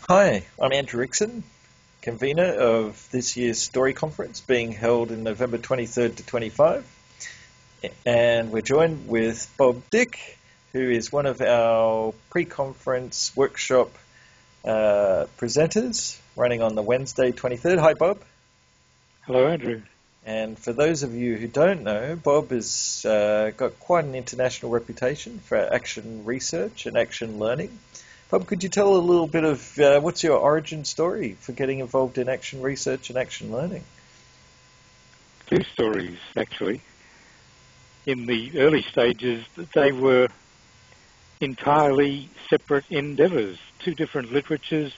Hi, I'm Andrew Rickson, convener of this year's Story Conference being held in November 23rd to 25. And we're joined with Bob Dick, who is one of our pre-conference workshop presenters running on the Wednesday 23rd. Hi, Bob. Hello, Andrew. And for those of you who don't know, Bob has got quite an international reputation for action research and action learning. Bob, could you tell a little bit of what's your origin story for getting involved in action research and action learning? Two stories, actually. In the early stages, they were entirely separate endeavours, two different literatures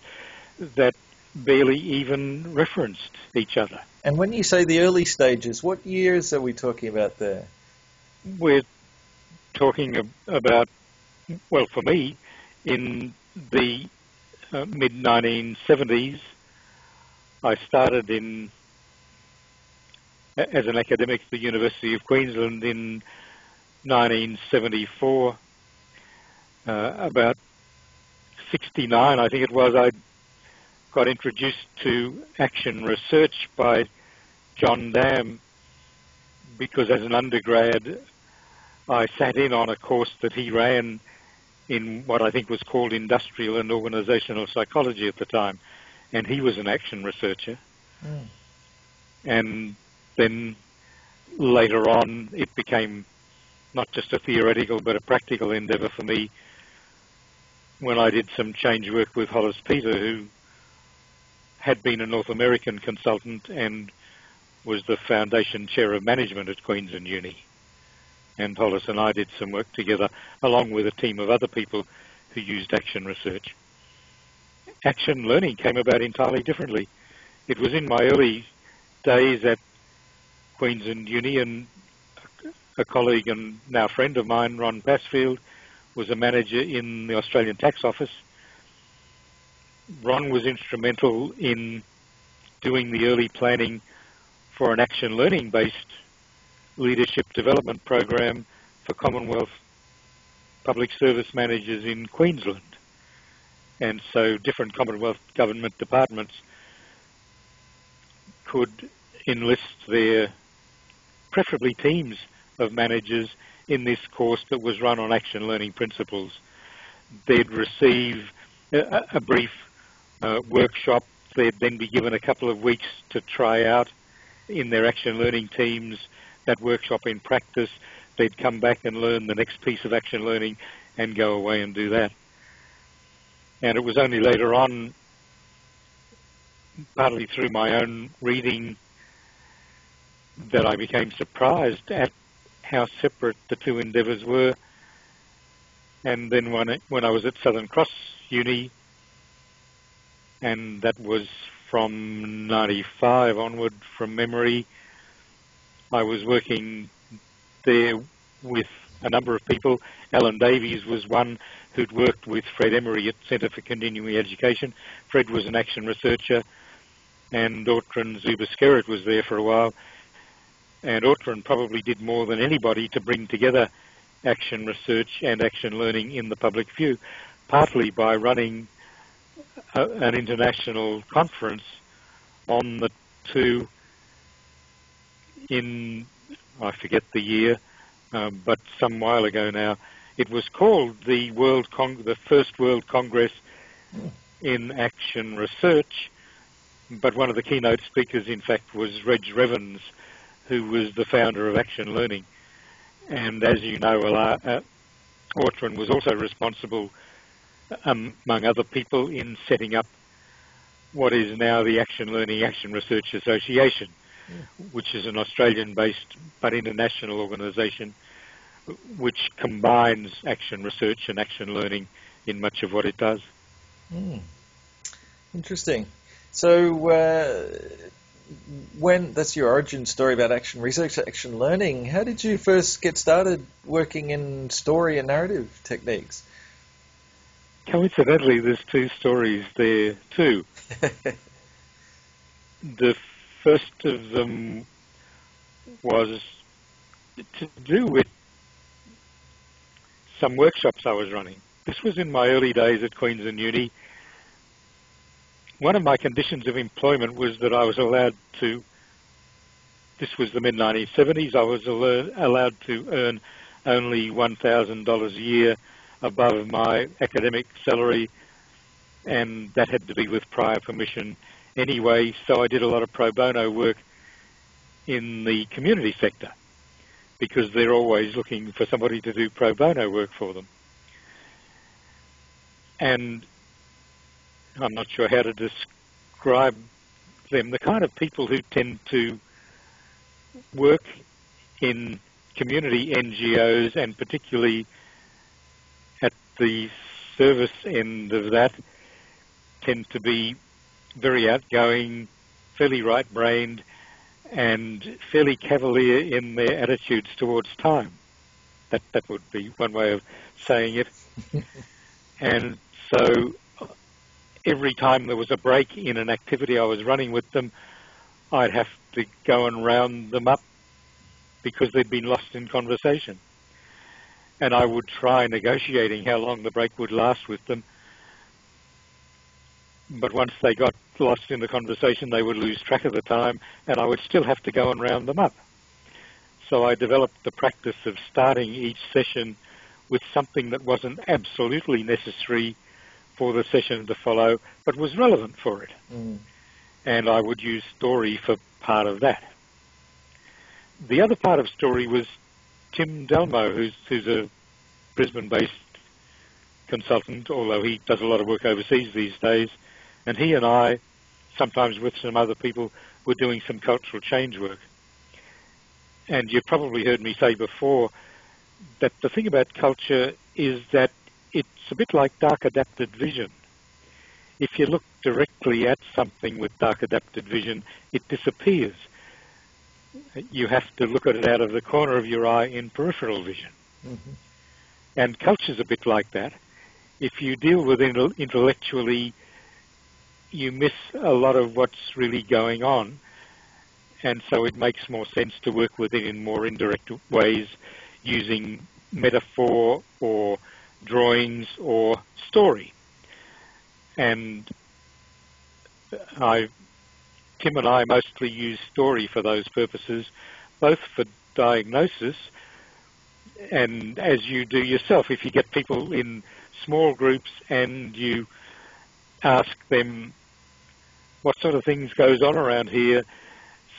that barely even referenced each other. And when you say the early stages, what years are we talking about there? We're talking about, well, for me, in the mid-1970s, I started as an academic at the University of Queensland in 1974. About 69, I think it was, I got introduced to action research by John Dam because as an undergrad I sat in on a course that he ran in what I think was called industrial and organizational psychology at the time, and he was an action researcher. And then later on it became not just a theoretical but a practical endeavor for me when I did some change work with Hollis Peter, who had been a North American consultant and was the foundation chair of management at Queensland Uni. And Hollis and I did some work together along with a team of other people who used action research. Action learning came about entirely differently. It was in my early days at Queensland Uni, and a colleague and now friend of mine, Ron Passfield, was a manager in the Australian Tax Office. Ron was instrumental in doing the early planning for an action learning-based leadership development program for Commonwealth public service managers in Queensland. And so different Commonwealth government departments could enlist their, preferably teams of managers, in this course that was run on action learning principles. They'd receive a brief workshop. They'd then be given a couple of weeks to try out in their action learning teams that workshop in practice. They'd come back and learn the next piece of action learning and go away and do that. And it was only later on, partly through my own reading, that I became surprised at how separate the two endeavours were. And then when I was at Southern Cross Uni, and that was from 95 onward from memory, I was working there with a number of people. Alan Davies was one who'd worked with Fred Emery at Centre for Continuing Education. Fred was an action researcher, and Autran Zubaskerrit was there for a while. And Autran probably did more than anybody to bring together action research and action learning in the public view, partly by running an international conference on the two in, I forget the year, but some while ago now. It was called the first World Congress in Action Research, but one of the keynote speakers, in fact, was Reg Revens, who was the founder of Action Learning. And as you know, Autran was also responsible, among other people, in setting up what is now the Action Learning Action Research Association, which is an Australian-based but international organisation which combines action research and action learning in much of what it does. Interesting. So when that's your origin story about action research, action learning, how did you first get started working in story and narrative techniques? Coincidentally, there's two stories there too. The first of them was to do with some workshops I was running. This was in my early days at Queensland Uni. one of my conditions of employment was that I was allowed to, this was the mid-1970s, I was allowed to earn only $1,000 a year above my academic salary, and that had to be with prior permission anyway, so I did a lot of pro bono work in the community sector because they're always looking for somebody to do pro bono work for them. And I'm not sure how to describe them, the kind of people who tend to work in community NGOs, and particularly at the service end of that, tend to be very outgoing, fairly right-brained, and fairly cavalier in their attitudes towards time. That would be one way of saying it. And so every time there was a break in an activity I was running with them, I'd have to go and round them up because they'd been lost in conversation. And I would try negotiating how long the break would last with them. But once they got lost in the conversation, they would lose track of the time, and I would still have to go and round them up. So I developed the practice of starting each session with something that wasn't absolutely necessary for the session to follow, but was relevant for it. And I would use story for part of that. The other part of story was Tim Delmo, who's a Brisbane-based consultant, although he does a lot of work overseas these days. And he and I, sometimes with some other people, were doing some cultural change work. And you've probably heard me say before that the thing about culture is that it's a bit like dark adapted vision. If you look directly at something with dark adapted vision, it disappears. You have to look at it out of the corner of your eye in peripheral vision. And culture's a bit like that. If you deal with it intellectually, you miss a lot of what's really going on, and so it makes more sense to work with it in more indirect ways, using metaphor or drawings or story. And Tim and I mostly use story for those purposes, both for diagnosis and as you do yourself. If you get people in small groups and you ask them what sort of things goes on around here,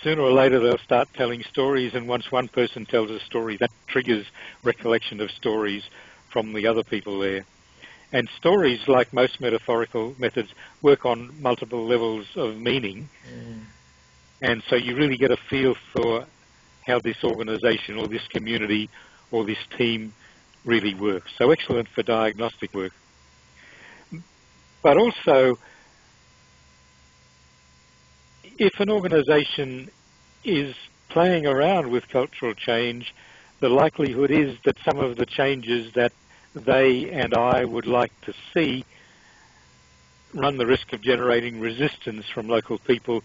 sooner or later they'll start telling stories, and once one person tells a story, that triggers recollection of stories from the other people there. And stories, like most metaphorical methods, work on multiple levels of meaning, and so you really get a feel for how this organisation or this community or this team really works. So excellent for diagnostic work. But also, if an organisation is playing around with cultural change, the likelihood is that some of the changes that they and I would like to see run the risk of generating resistance from local people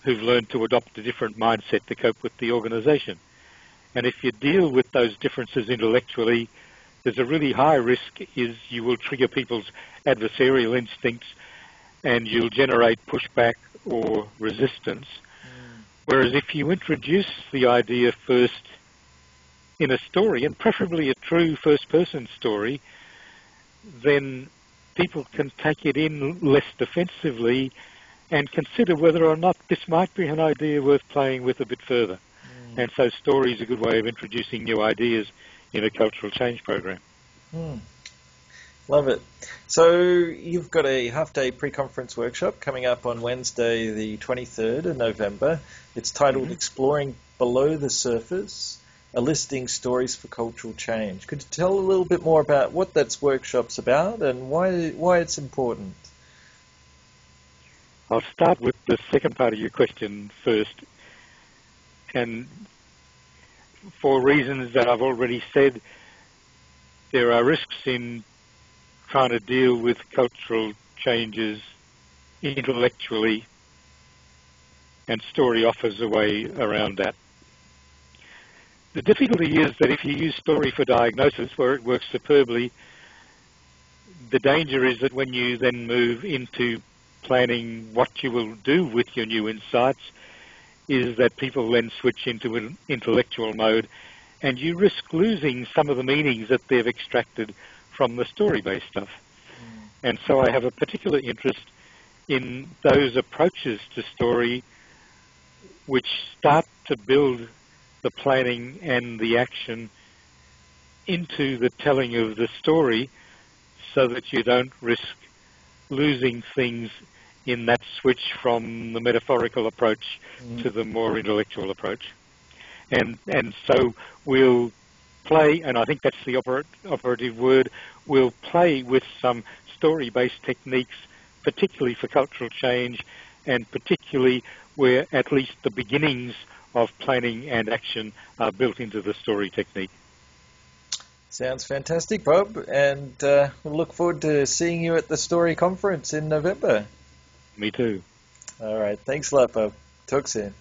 who've learned to adopt a different mindset to cope with the organisation. And if you deal with those differences intellectually, there's a really high risk is you will trigger people's adversarial instincts and you'll generate pushback or resistance. Whereas if you introduce the idea first in a story, and preferably a true first-person story, then people can take it in less defensively and consider whether or not this might be an idea worth playing with a bit further. And so story is a good way of introducing new ideas in a cultural change program. Love it. So you've got a half-day pre-conference workshop coming up on Wednesday, the 23rd of November. It's titled Exploring Below the Surface, Eliciting Stories for Cultural Change. Could you tell a little bit more about what that workshop's about and why it's important? I'll start with the second part of your question first. And for reasons that I've already said, there are risks in trying to deal with cultural changes intellectually, and story offers a way around that. The difficulty is that if you use story for diagnosis, where it works superbly, the danger is that when you then move into planning what you will do with your new insights is that people then switch into an intellectual mode, and you risk losing some of the meanings that they've extracted from the story-based stuff. And so I have a particular interest in those approaches to story which start to build the planning and the action into the telling of the story, so that you don't risk losing things in that switch from the metaphorical approach to the more intellectual approach. And so we'll play, and I think that's the operative word, we'll play with some story-based techniques, particularly for cultural change, and particularly where at least the beginnings of planning and action are built into the story technique. Sounds fantastic, Bob, and we'll look forward to seeing you at the Story Conference in November. Me too. All right, thanks a lot, Bob. Talk soon.